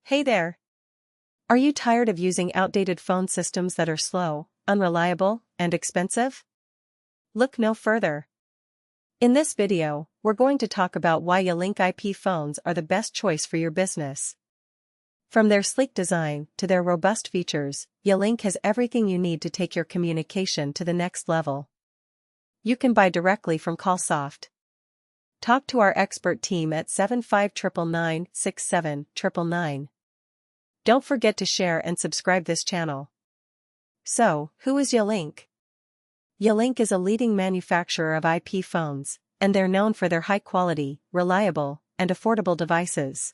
Hey there! Are you tired of using outdated phone systems that are slow, unreliable, and expensive? Look no further. In this video, we're going to talk about why Yealink IP phones are the best choice for your business. From their sleek design to their robust features, Yealink has everything you need to take your communication to the next level. You can buy directly from Callsoft. Talk to our expert team at 7599967999. Don't forget to share and subscribe this channel. So, who is Yealink? Yealink is a leading manufacturer of IP phones, and they're known for their high-quality, reliable, and affordable devices.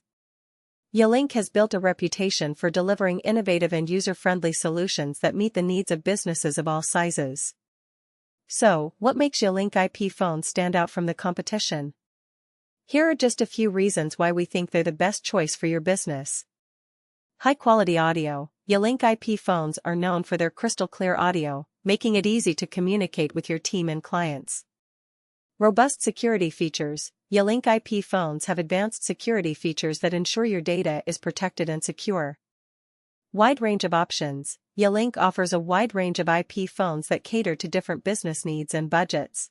Yealink has built a reputation for delivering innovative and user-friendly solutions that meet the needs of businesses of all sizes. So, what makes Yealink IP phones stand out from the competition? Here are just a few reasons why we think they're the best choice for your business. High-quality audio. Yealink IP phones are known for their crystal-clear audio, making it easy to communicate with your team and clients. Robust security features. Yealink IP phones have advanced security features that ensure your data is protected and secure. Wide range of options. Yealink offers a wide range of IP phones that cater to different business needs and budgets.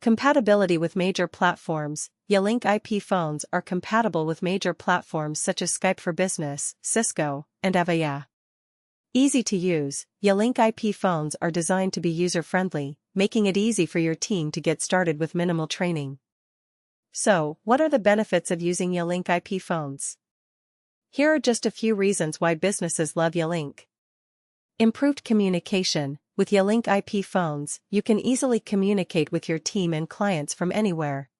Compatibility with major platforms. Yealink IP phones are compatible with major platforms such as Skype for Business, Cisco, and Avaya. Easy to use. Yealink IP phones are designed to be user-friendly, making it easy for your team to get started with minimal training. So, what are the benefits of using Yealink IP phones? Here are just a few reasons why businesses love Yealink. Improved communication. With Yealink IP phones, you can easily communicate with your team and clients from anywhere.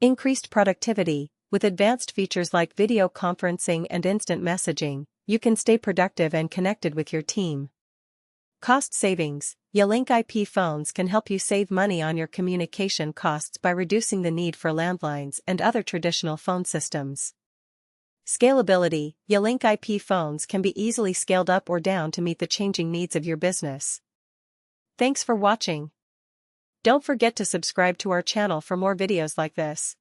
Increased productivity. With advanced features like video conferencing and instant messaging, you can stay productive and connected with your team. Cost savings. Yealink IP phones can help you save money on your communication costs by reducing the need for landlines and other traditional phone systems. Scalability. Yealink IP phones can be easily scaled up or down to meet the changing needs of your business. Thanks for watching. Don't forget to subscribe to our channel for more videos like this.